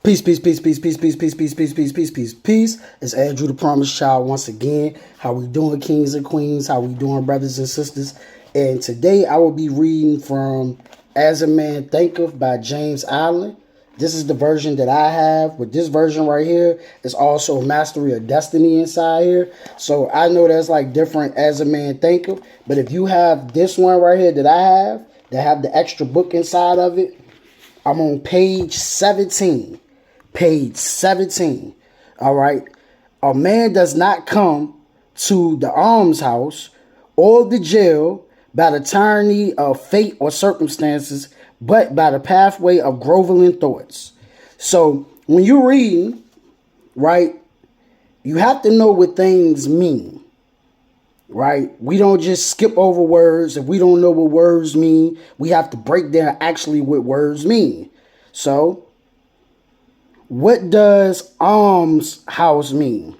Peace, peace, peace, peace, peace, peace, peace, peace, peace, peace, peace, peace, peace. It's Andrew the Promised Child once again. How we doing, kings and queens? How we doing, brothers and sisters? And today I will be reading from As a Man Thinketh by James Allen. This is the version that I have. With this version right here, it's also Mastery of Destiny inside here. So I know there's like different As a Man Thinketh. But if you have this one right here that I have, that have the extra book inside of it, I'm on page 17. Page 17. All right. A man does not come to the almshouse or the jail by the tyranny of fate or circumstances, but by the pathway of groveling thoughts. So when you're reading, right, you have to know what things mean. Right? We don't just skip over words. If we don't know what words mean, we have to break down actually what words mean. So, what does almshouse mean?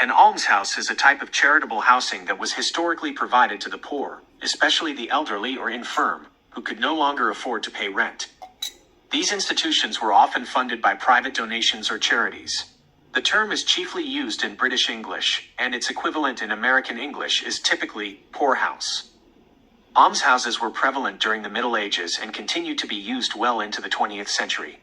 An almshouse is a type of charitable housing that was historically provided to the poor, especially the elderly or infirm, who could no longer afford to pay rent. These institutions were often funded by private donations or charities. The term is chiefly used in British English, and its equivalent in American English is typically poorhouse. Almshouses were prevalent during the Middle Ages and continue to be used well into the 20th century.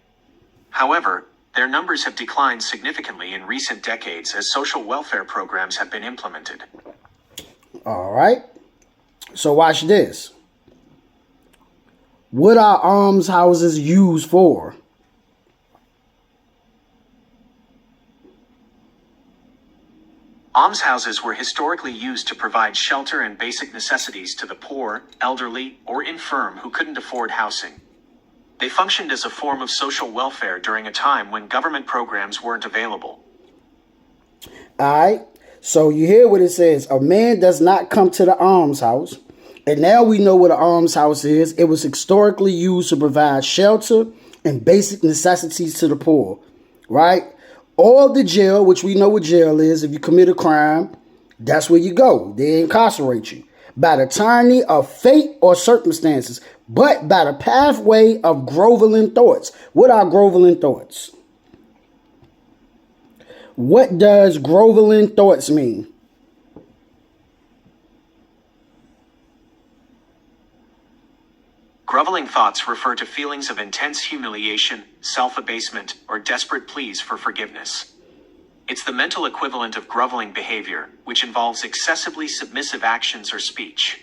However, their numbers have declined significantly in recent decades as social welfare programs have been implemented. All right. So watch this. What are almshouses used for? Almshouses were historically used to provide shelter and basic necessities to the poor, elderly, or infirm who couldn't afford housing. They functioned as a form of social welfare during a time when government programs weren't available. All right. So you hear what it says. A man does not come to the almshouse. And now we know what an almshouse is. It was historically used to provide shelter and basic necessities to the poor. Right? Or the jail, which we know what jail is. If you commit a crime, that's where you go. They incarcerate you. By the tyranny of fate or circumstances, but by the pathway of groveling thoughts. What are groveling thoughts? What does groveling thoughts mean? Groveling thoughts refer to feelings of intense humiliation, self-abasement, or desperate pleas for forgiveness. It's the mental equivalent of groveling behavior, which involves excessively submissive actions or speech.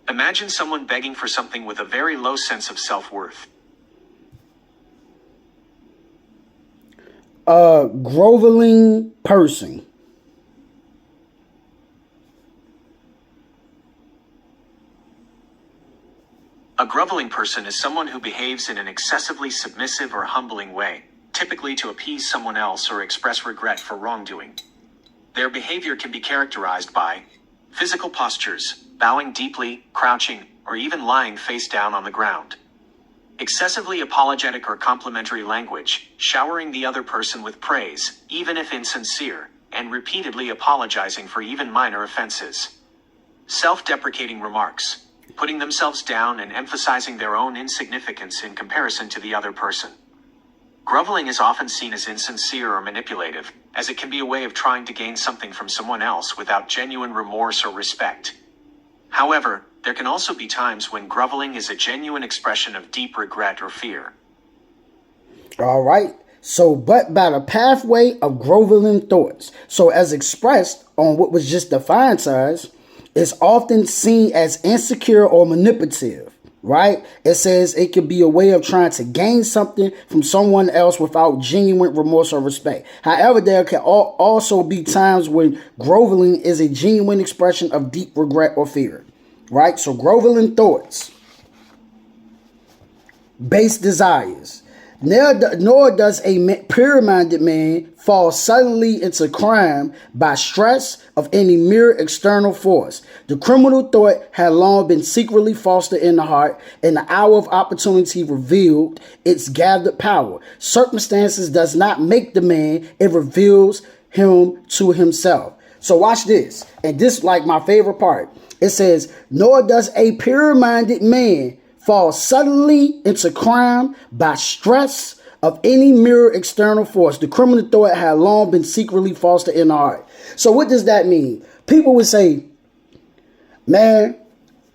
Imagine someone begging for something with a very low sense of self-worth. A groveling person. A groveling person is someone who behaves in an excessively submissive or humbling way, typically to appease someone else or express regret for wrongdoing. Their behavior can be characterized by physical postures, bowing deeply, crouching, or even lying face down on the ground. Excessively apologetic or complimentary language, showering the other person with praise, even if insincere, and repeatedly apologizing for even minor offenses. Self-deprecating remarks, putting themselves down and emphasizing their own insignificance in comparison to the other person. Groveling is often seen as insincere or manipulative, as it can be a way of trying to gain something from someone else without genuine remorse or respect. However, there can also be times when groveling is a genuine expression of deep regret or fear. All right. So, but by the pathway of groveling thoughts. So, as expressed on what was just defined to us, it's often seen as insecure or manipulative, right? It says it could be a way of trying to gain something from someone else without genuine remorse or respect. However, there can also be times when groveling is a genuine expression of deep regret or fear, right? So groveling thoughts, base desires. Nor does a pure-minded man fall suddenly into crime by stress of any mere external force. The criminal thought had long been secretly fostered in the heart, and the hour of opportunity revealed its gathered power. Circumstances does not make the man, it reveals him to himself. So watch this. And this is like my favorite part. It says, nor does a pure-minded man fall suddenly into crime by stress of any mere external force. The criminal thought had long been secretly fostered in the heart. So what does that mean? People would say, man,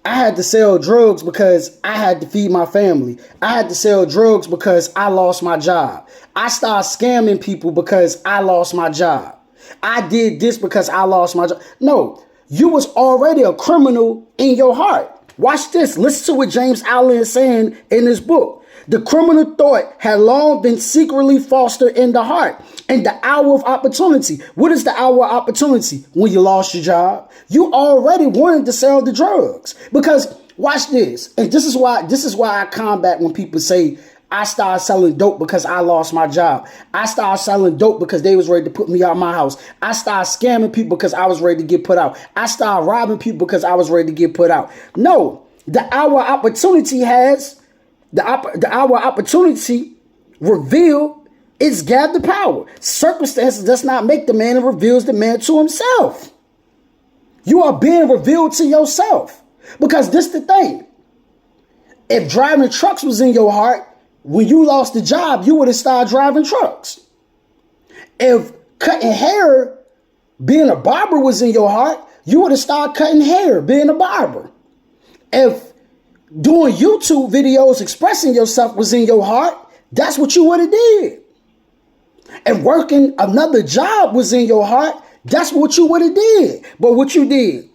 I had to sell drugs because I had to feed my family. I had to sell drugs because I lost my job. I started scamming people because I lost my job. I did this because I lost my job. No, you was already a criminal in your heart. Watch this. Listen to what James Allen is saying in his book. The criminal thought had long been secretly fostered in the heart. And the hour of opportunity. What is the hour of opportunity? When you lost your job. You already wanted to sell the drugs. Because watch this. And this is why I combat when people say, I started selling dope because I lost my job. I started selling dope because they was ready to put me out of my house. I started scamming people because I was ready to get put out. I started robbing people because I was ready to get put out. No, the hour opportunity has, the hour opportunity revealed its gathered power. Circumstances does not make the man, and reveals the man to himself. You are being revealed to yourself. Because this the thing. If driving trucks was in your heart, when you lost the job, you would have started driving trucks. If cutting hair, being a barber was in your heart, you would have started cutting hair, being a barber. If doing YouTube videos, expressing yourself was in your heart, that's what you would have did. If working another job was in your heart, that's what you would have did. But what you did,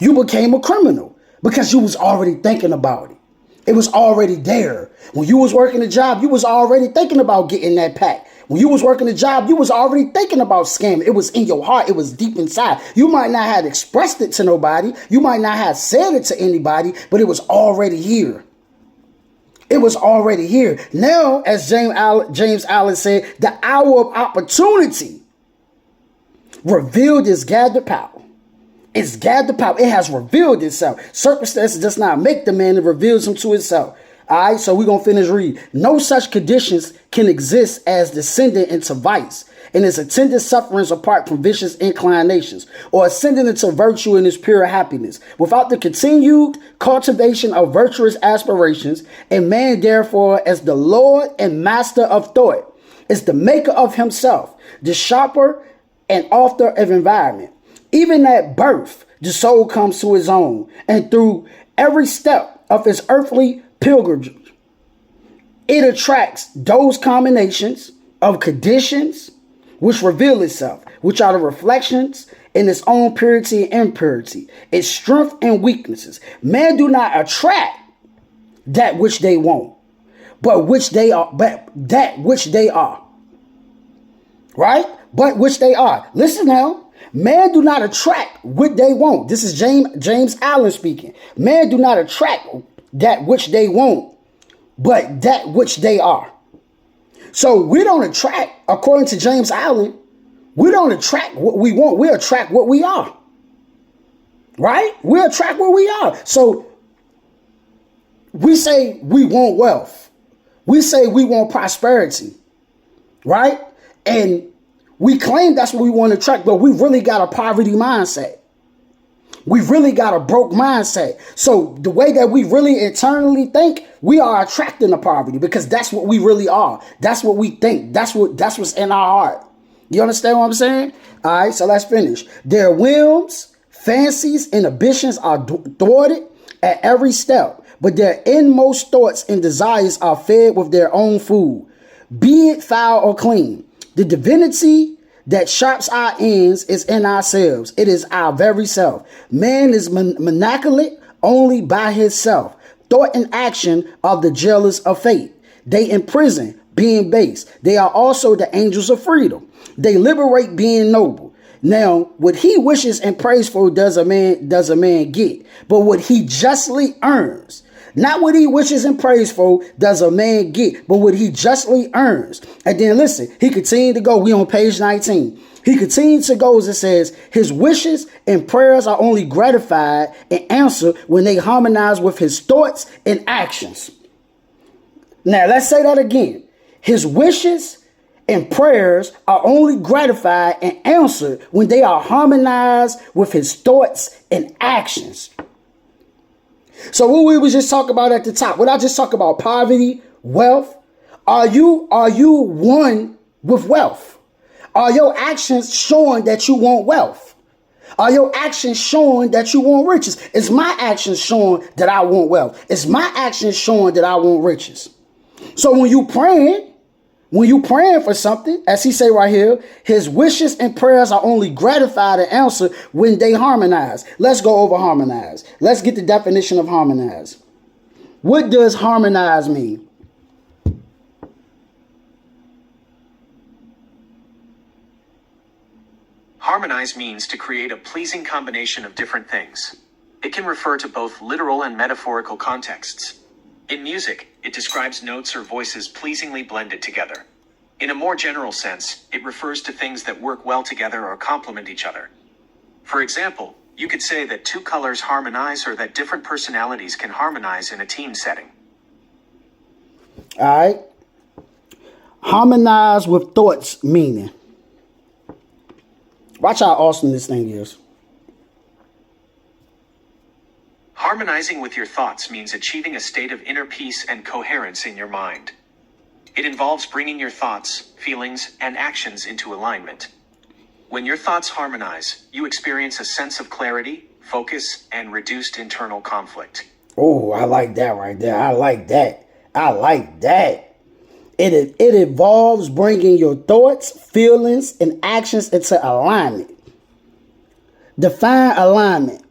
you became a criminal because you was already thinking about it. It was already there. When you was working a job, you was already thinking about getting that pack. When you was working a job, you was already thinking about scamming. It was in your heart. It was deep inside. You might not have expressed it to nobody. You might not have said it to anybody, but it was already here. It was already here. Now, as James Allen said, the hour of opportunity revealed its gathered power. It's gathered power. It has revealed itself. Circumstances does not make the man. It reveals him to itself. All right, so we're going to finish reading. No such conditions can exist as descending into vice and its attendant sufferings apart from vicious inclinations, or ascending into virtue in its pure happiness, without the continued cultivation of virtuous aspirations. And man, therefore, as the Lord and master of thought, is the maker of himself, the sharper and author of environment. Even at birth, the soul comes to his own, and through every step of its earthly pilgrimage, it attracts those combinations of conditions which reveal itself, which are the reflections in its own purity and impurity, its strength and weaknesses. Man do not attract that which they want, but that which they are. Right? But which they are. Listen now. Man do not attract what they want. This is James Allen speaking. Man do not attract that which they want, but that which they are. So we don't attract, according to James Allen, we don't attract what we want. We attract what we are. Right? We attract what we are. So we say we want wealth. We say we want prosperity. Right? And we claim that's what we want to attract, but we really got a poverty mindset. We really got a broke mindset. So the way that we really internally think, we are attracting the poverty because that's what we really are. That's what we think. That's what's in our heart. You understand what I'm saying? All right, so let's finish. Their whims, fancies, and ambitions are thwarted at every step, but their inmost thoughts and desires are fed with their own food, be it foul or clean. The divinity that sharps our ends is in ourselves. It is our very self. Man is maniacally only by himself. Thought and action are the jailers of fate. They imprison, being base. They are also the angels of freedom. They liberate, being noble. Now, what he wishes and prays for does a man get, but what he justly earns. Not what he wishes and prays for does a man get, but what he justly earns. And then listen, he continued to go. We on page 19. He continued to go as it says, his wishes and prayers are only gratified and answered when they harmonize with his thoughts and actions. Now, let's say that again. His wishes and prayers are only gratified and answered when they are harmonized with his thoughts and actions. So what we was just talking about at the top, what I just talked about, poverty, wealth, are you one with wealth? Are your actions showing that you want wealth? Are your actions showing that you want riches? Is my actions showing that I want wealth? Is my actions showing that I want riches? So when you praying for something, as he say right here, his wishes and prayers are only gratified and answered when they harmonize. Let's go over harmonize. Let's get the definition of harmonize. What does harmonize mean? Harmonize means to create a pleasing combination of different things. It can refer to both literal and metaphorical contexts. In music, it describes notes or voices pleasingly blended together. In a more general sense, it refers to things that work well together or complement each other. For example, you could say that two colors harmonize or that different personalities can harmonize in a team setting. All right. Harmonize with thoughts meaning. Watch how awesome this thing is. Harmonizing with your thoughts means achieving a state of inner peace and coherence in your mind. It involves bringing your thoughts, feelings, and actions into alignment. When your thoughts harmonize, you experience a sense of clarity, focus, and reduced internal conflict. Oh, I like that right there. I like that. I like that. It involves bringing your thoughts, feelings, and actions into alignment. Define alignment.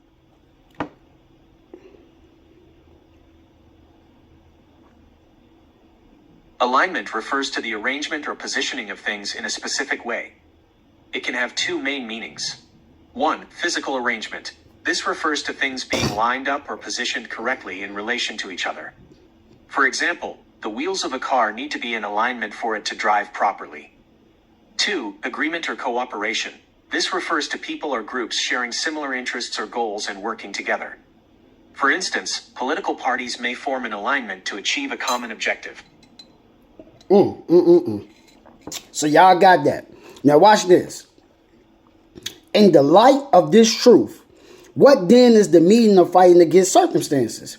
Alignment refers to the arrangement or positioning of things in a specific way. It can have two main meanings. 1. Physical arrangement. This refers to things being lined up or positioned correctly in relation to each other. For example, the wheels of a car need to be in alignment for it to drive properly. 2. Agreement or cooperation. This refers to people or groups sharing similar interests or goals and working together. For instance, political parties may form an alignment to achieve a common objective. So y'all got that. Now watch this. In the light of this truth, what then is the meaning of fighting against circumstances?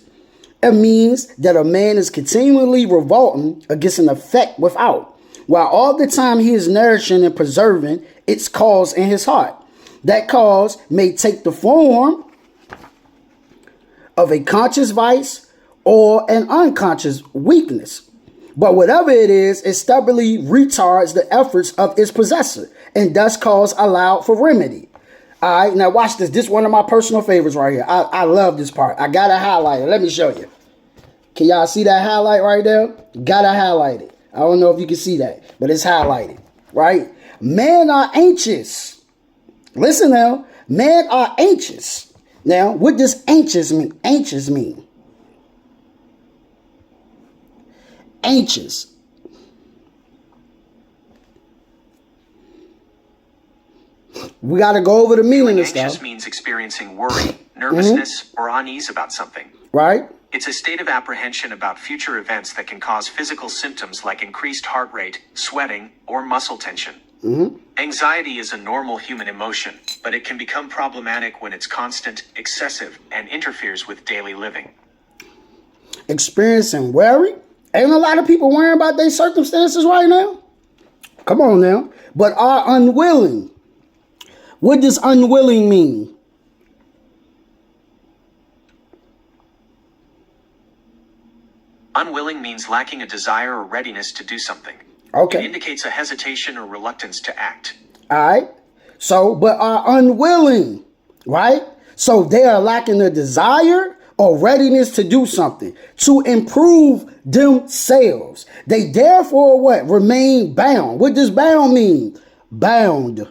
It means that a man is continually revolting against an effect without, while all the time he is nourishing and preserving its cause in his heart. That cause may take the form of a conscious vice or an unconscious weakness. But whatever it is, it stubbornly retards the efforts of its possessor and thus calls aloud for remedy. All right, now watch this. This is one of my personal favorites right here. I love this part. I got to highlight it. Let me show you. Can y'all see that highlight right there? Gotta highlight it. I don't know if you can see that, but it's highlighted, right? Men are anxious. Listen now. Men are anxious. Now, what does anxious mean? Anxious mean. Anxious. We got to go over the meaning of stuff. Anxious means experiencing worry, nervousness, or unease about something. Right? It's a state of apprehension about future events that can cause physical symptoms like increased heart rate, sweating, or muscle tension. Anxiety is a normal human emotion, but it can become problematic when it's constant, excessive, and interferes with daily living. Experiencing worry? Ain't a lot of people worrying about their circumstances right now. Come on now. But are unwilling. What does unwilling mean? Unwilling means lacking a desire or readiness to do something. Okay. It indicates a hesitation or reluctance to act. All right. So, but are unwilling, right? So they are lacking a desire or readiness to do something, to improve themselves. They therefore what? Remain bound. What does bound mean? Bound.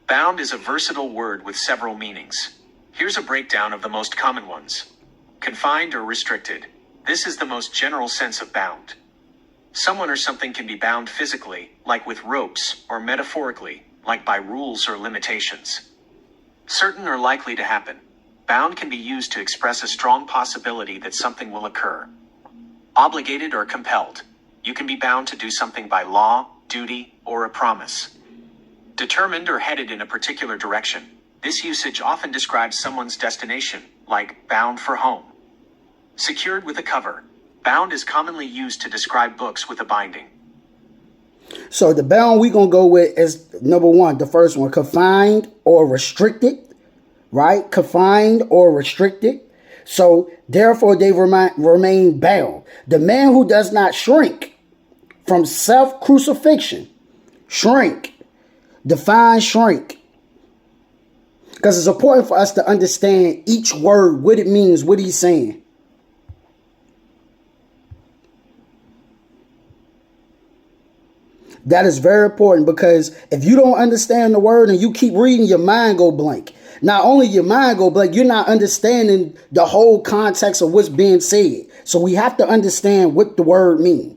Bound is a versatile word with several meanings. Here's a breakdown of the most common ones. Confined or restricted. This is the most general sense of bound. Someone or something can be bound physically, like with ropes, or metaphorically, like by rules or limitations. Certain or likely to happen. Bound can be used to express a strong possibility that something will occur. Obligated or compelled. You can be bound to do something by law, duty, or a promise. Determined or headed in a particular direction. This usage often describes someone's destination, like bound for home. Secured with a cover. Bound is commonly used to describe books with a binding. So the bound we're going to go with is number one, the first one, confined or restricted, right? Confined or restricted. So therefore they remain bound. The man who does not shrink from self-crucifixion, shrink, define shrink. Because it's important for us to understand each word, what it means, what he's saying. That is very important, because if you don't understand the word and you keep reading, your mind go blank. Not only your mind go blank, you're not understanding the whole context of what's being said. So we have to understand what the word means.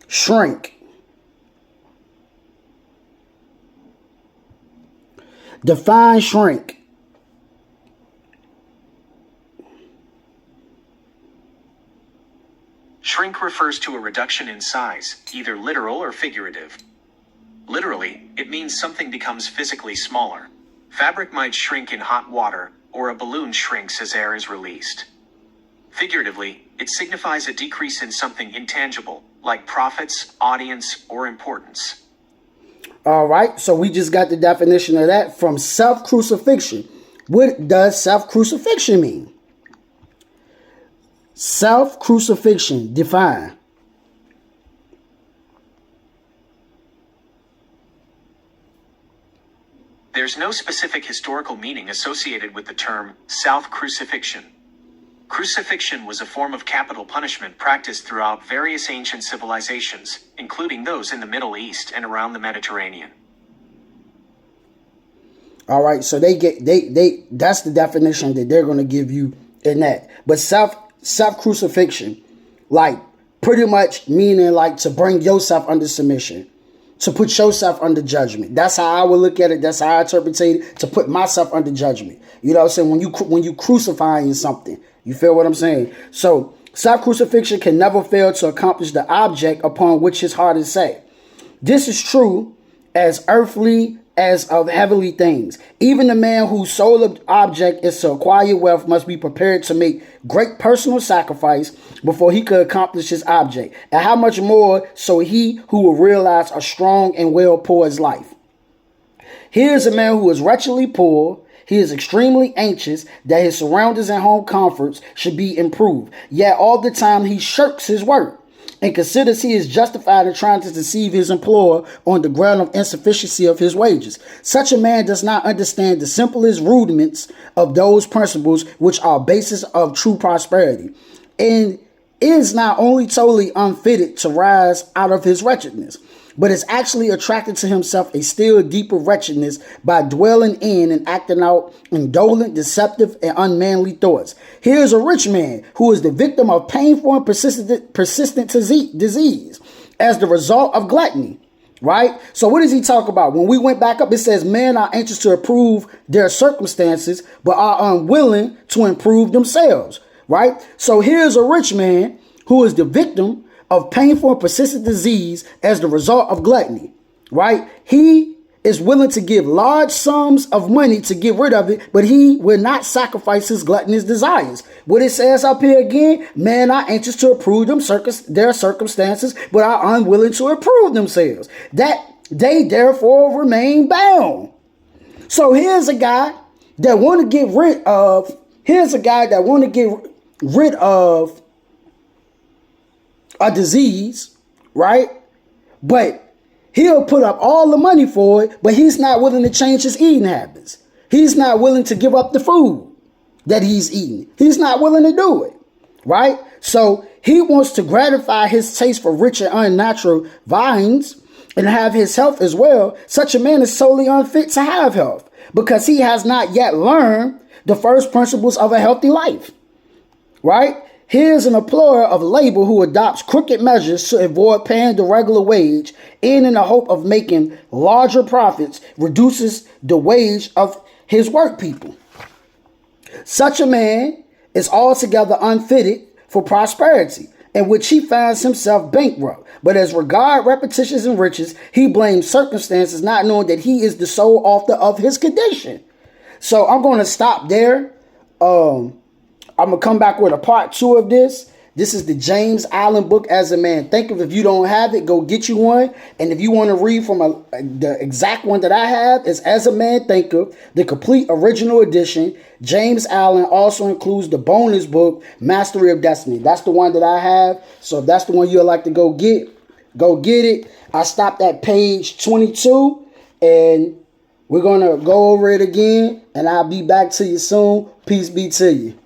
Shrink. Define shrink. Shrink refers to a reduction in size, either literal or figurative. Literally, it means something becomes physically smaller. Fabric might shrink in hot water, or a balloon shrinks as air is released. Figuratively, it signifies a decrease in something intangible, like profits, audience, or importance. All right, so we just got the definition of that from self-crucifixion. What does self-crucifixion mean? Self-crucifixion, define. There's no specific historical meaning associated with the term self-crucifixion. Crucifixion was a form of capital punishment practiced throughout various ancient civilizations, including those in the Middle East and around the Mediterranean. All right, so that's the definition that they're going to give you in that. But self-crucifixion, like pretty much meaning like to bring yourself under submission, to put yourself under judgment. That's how I would look at it. That's how I interpret it, to put myself under judgment. You know what I'm saying? When you crucifying something, you feel what I'm saying? So self-crucifixion can never fail to accomplish the object upon which his heart is set. This is true as earthly as of heavenly things. Even the man whose sole object is to acquire wealth must be prepared to make great personal sacrifice before he could accomplish his object. And how much more so he who will realize a strong and well-poised life. Here is a man who is wretchedly poor. He is extremely anxious that his surroundings and home comforts should be improved. Yet all the time he shirks his work and considers he is justified in trying to deceive his employer on the ground of insufficiency of his wages. Such a man does not understand the simplest rudiments of those principles which are basis of true prosperity, and is not only totally unfitted to rise out of his wretchedness, but is actually attracted to himself a still deeper wretchedness by dwelling in and acting out indolent, deceptive, and unmanly thoughts. Here is a rich man who is the victim of painful and persistent disease as the result of gluttony, right? So what does he talk about? When we went back up, it says men are anxious to improve their circumstances, but are unwilling to improve themselves, right? So here's a rich man who is the victim of painful and persistent disease as the result of gluttony, right? He is willing to give large sums of money to get rid of it, but he will not sacrifice his gluttonous desires. What it says up here again, men are anxious to improve their circumstances, but are unwilling to improve themselves, that they therefore remain bound. So here's a guy that want to get rid of, a disease, right? But he'll put up all the money for it, but he's not willing to change his eating habits. He's not willing to give up the food that he's eating. He's not willing to do it, right? So he wants to gratify his taste for rich and unnatural viands and have his health as well. Such a man is solely unfit to have health because he has not yet learned the first principles of a healthy life, right? Here's an employer of labor who adopts crooked measures to avoid paying the regular wage and in the hope of making larger profits, reduces the wage of his work people. Such a man is altogether unfitted for prosperity, in which he finds himself bankrupt. But as regard repetitions and riches, he blames circumstances, not knowing that he is the sole author of his condition. So I'm going to stop there. I'm going to come back with a part 2 of this. This is the James Allen book, As a Man Thinketh. If you don't have it, go get you one. And if you want to read from the exact one that I have, is As a Man Thinketh, the complete original edition. James Allen also includes the bonus book, Mastery of Destiny. That's the one that I have. So if that's the one you'd like to go get it. I stopped at page 22, and we're going to go over it again, and I'll be back to you soon. Peace be to you.